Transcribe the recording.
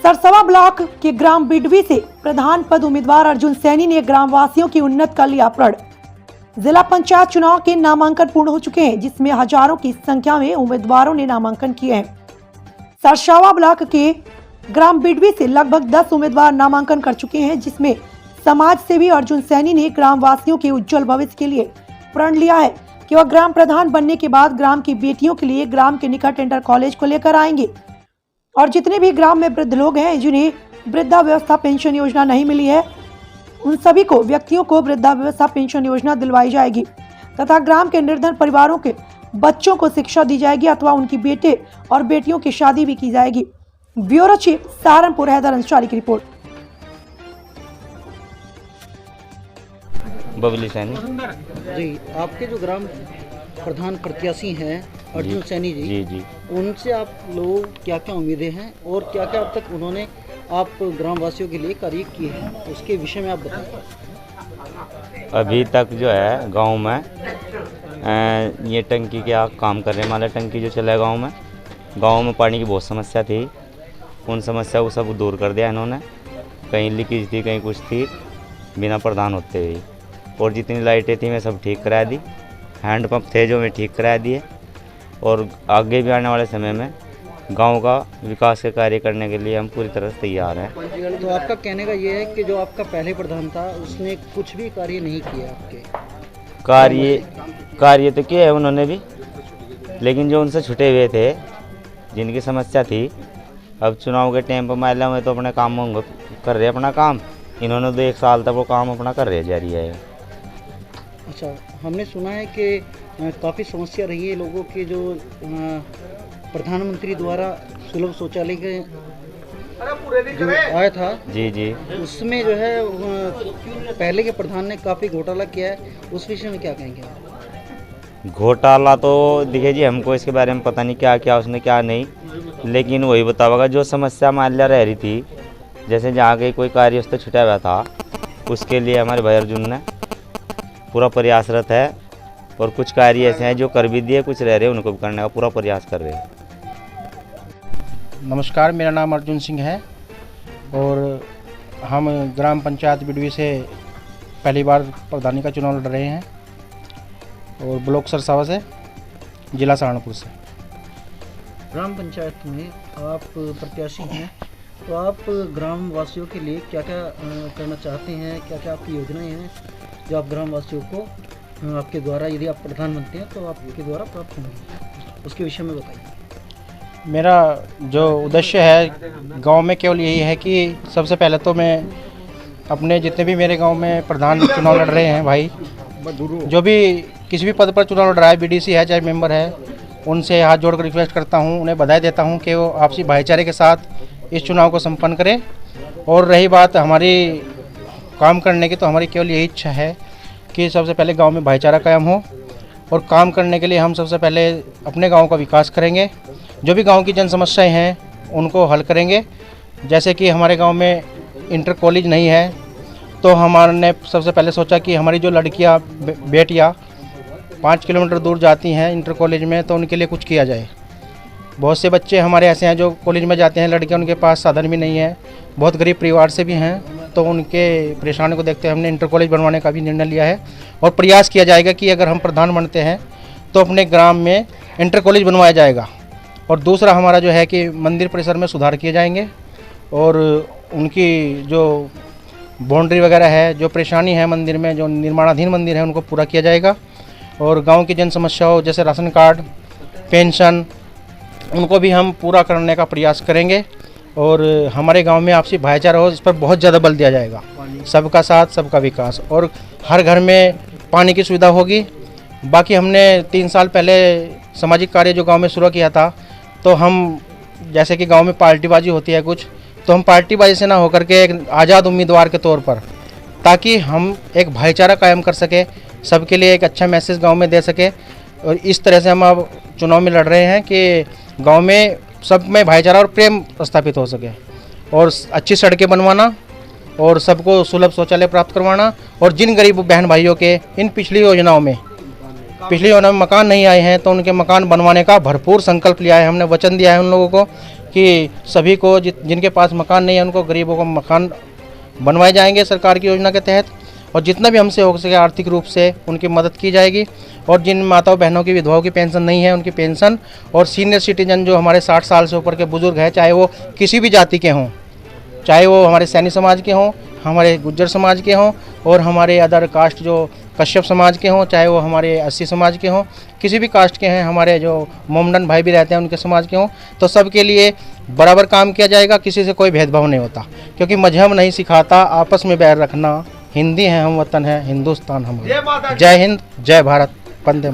Sarsawa block के ग्राम बिडवी से प्रधान पद उम्मीदवार अर्जुन सैनी ने ग्राम वासियों की उन्नत कर लिया प्रण। जिला पंचायत चुनाव के नामांकन पूर्ण हो चुके हैं, जिसमें हजारों की संख्या में उम्मीदवारों ने नामांकन किए हैं। सरसवा ब्लॉक के ग्राम बिडवी से लगभग 10 उम्मीदवार नामांकन कर चुके हैं, जिसमें समाज सेवी अर्जुन सैनी ने ग्राम वासियों के उज्जवल भविष्य के लिए प्रण लिया है कि वह ग्राम प्रधान बनने के बाद ग्राम की बेटियों के लिए ग्राम के निकट इंटर कॉलेज को लेकर आएंगे और जितने भी ग्राम में वृद्ध लोग हैं जिन्हें वृद्धावस्था पेंशन योजना नहीं मिली है, उन सभी को व्यक्तियों को वृद्धावस्था पेंशन योजना दिलवाई जाएगी तथा ग्राम के निर्धन परिवारों के बच्चों को शिक्षा दी जाएगी अथवा उनकी बेटे और बेटियों की शादी भी की जाएगी। ब्यूरो चीफ सहारनपुर हैदर अंसारी की रिपोर्ट। बबली सैनी जी, आपके जो ग्राम प्रधान प्रत्याशी हैं अर्जुन सैनी जी, उनसे आप लोगों क्या क्या उम्मीदें हैं और क्या क्या अब तक उन्होंने आप ग्राम वासियों के लिए कार्य किए हैं, उसके विषय में आप बताएं। अभी तक जो है गांव में ये टंकी क्या काम कर रहे हैं, माला टंकी जो चला है गांव में पानी की बहुत समस्या थी, उन समस्या को सब दूर कर दिया इन्होंने। कहीं लीकेज थी, कहीं कुछ थी, बिना प्रधान होते हुए, और जितनी लाइटें थी मैं सब ठीक करा दी। हैंडपंप थे जो मैं ठीक करा दिए, और आगे भी आने वाले समय में गांव का विकास के कार्य करने के लिए हम पूरी तरह से तैयार हैं। तो आपका कहने का ये है कि जो आपका पहले प्रधान था उसने कुछ भी कार्य नहीं किया आपके? कार्य तो किए है उन्होंने भी, लेकिन जो उनसे छुटे हुए थे, जिनकी समस्या थी, अब चुनाव के टाइम पर महिला में तो अपने काम कर रहे अपना काम, इन्होंने तो 1 साल तक वो काम अपना कर रहे जारी है। अच्छा, हमने सुना है कि काफ़ी समस्या रही है लोगों की, जो प्रधानमंत्री द्वारा सुलभ शौचालय के जो आया था जी, उसमें जो है पहले के प्रधान ने काफ़ी घोटाला किया है, उस विषय में क्या कहेंगे? घोटाला तो देखिए जी, हमको इसके बारे में पता नहीं क्या क्या उसने क्या नहीं, लेकिन वही बताओगा जो समस्या माल्या रह रही थी, जैसे जहाँ के कोई कार्य उससे छुटा हुआ था, उसके लिए हमारे भाई अर्जुन ने पूरा प्रयासरत है, और कुछ कार्य ऐसे हैं जो कर भी दिए, कुछ रह रहे हैं उनको भी करने का पूरा प्रयास कर रहे हैं। नमस्कार, मेरा नाम अर्जुन सिंह है और हम ग्राम पंचायत बिडवी से पहली बार प्रधानी का चुनाव लड़ रहे हैं और ब्लॉक सरसावा से, जिला सहारनपुर से। ग्राम पंचायत में आप प्रत्याशी हैं, तो आप ग्राम वासियों के लिए क्या क्या करना चाहते हैं, क्या क्या आपकी योजनाएं हैं जो आप ग्राम वासियों को आपके द्वारा, यदि आप प्रधान बनते हैं तो आपके द्वारा प्राप्त होंगे, उसके विषय में बताइए। मेरा जो उद्देश्य है गांव में केवल यही है कि सबसे पहले तो मैं अपने जितने भी मेरे गांव में प्रधान चुनाव लड़ रहे हैं भाई, जो भी किसी भी पद पर चुनाव लड़ रहा है, बीडीसी है चाहे मेंबर है, उनसे हाथ जोड़कर रिक्वेस्ट करता हूं, उन्हें बधाई देता हूं कि वो आपसी भाईचारे के साथ इस चुनाव को संपन्न करें। और रही बात हमारी काम करने की, तो हमारी केवल यही इच्छा है कि सबसे पहले गांव में भाईचारा कायम हो, और काम करने के लिए हम सबसे पहले अपने गांव का विकास करेंगे, जो भी गांव की जन समस्याएं हैं उनको हल करेंगे। जैसे कि हमारे गांव में इंटर कॉलेज नहीं है, तो हमारे सबसे पहले सोचा कि हमारी जो लड़कियां बेटियां 5 किलोमीटर दूर जाती हैं इंटर कॉलेज में, तो उनके लिए कुछ किया जाए। बहुत से बच्चे हमारे ऐसे हैं जो कॉलेज में जाते हैं, लड़कियां, उनके पास साधन भी नहीं है, बहुत गरीब परिवार से भी हैं, तो उनके परेशानी को देखते हुए हमने इंटर कॉलेज बनवाने का भी निर्णय लिया है, और प्रयास किया जाएगा कि अगर हम प्रधान बनते हैं तो अपने ग्राम में इंटर कॉलेज बनवाया जाएगा। और दूसरा हमारा जो है कि मंदिर परिसर में सुधार किए जाएंगे, और उनकी जो बाउंड्री वगैरह है, जो परेशानी है मंदिर में, जो निर्माणाधीन मंदिर है, उनको पूरा किया जाएगा। और गाँव की जन समस्याओं जैसे राशन कार्ड, पेंशन, उनको भी हम पूरा करने का प्रयास करेंगे। और हमारे गांव में आपसी भाईचारा हो, इस पर बहुत ज़्यादा बल दिया जाएगा। सबका साथ सबका विकास, और हर घर में पानी की सुविधा होगी। बाकी हमने 3 साल पहले सामाजिक कार्य जो गांव में शुरू किया था, तो हम जैसे कि गांव में पार्टीबाजी होती है कुछ, तो हम पार्टीबाजी से ना होकर के एक आज़ाद उम्मीदवार के तौर पर, ताकि हम एक भाईचारा कायम कर सके, सबके लिए एक अच्छा मैसेज गाँव में दे सके। और इस तरह से हम अब चुनाव में लड़ रहे हैं कि गाँव में सब में भाईचारा और प्रेम स्थापित हो सके, और अच्छी सड़कें बनवाना, और सबको सुलभ शौचालय प्राप्त करवाना। और जिन गरीब बहन भाइयों के इन पिछली योजनाओं में मकान नहीं आए हैं, तो उनके मकान बनवाने का भरपूर संकल्प लिया है हमने, वचन दिया है उन लोगों को कि सभी को जिनके पास मकान नहीं है उनको, गरीबों को मकान बनवाए जाएंगे सरकार की योजना के तहत, और जितना भी हमसे हो सके आर्थिक रूप से उनकी मदद की जाएगी। और जिन माताओं बहनों की विधवाओं की पेंशन नहीं है उनकी पेंशन, और सीनियर सिटीजन जो हमारे 60 साल से ऊपर के बुजुर्ग हैं, चाहे वो किसी भी जाति के हों, चाहे वो हमारे सैनी समाज के हों, हमारे गुज्जर समाज के हों, और हमारे अदर कास्ट जो कश्यप समाज के हों, चाहे वो हमारे 80 समाज के हों, किसी भी कास्ट के हैं, हमारे जो मोमडन भाई भी रहते हैं उनके समाज के हों, तो सबके लिए बराबर काम किया जाएगा। किसी से कोई भेदभाव नहीं होता, क्योंकि मजहब नहीं सिखाता आपस में बैर रखना। हिंदी है हम वतन है, हिंदुस्तान हमारा। जय हिंद, जय भारत, वंदे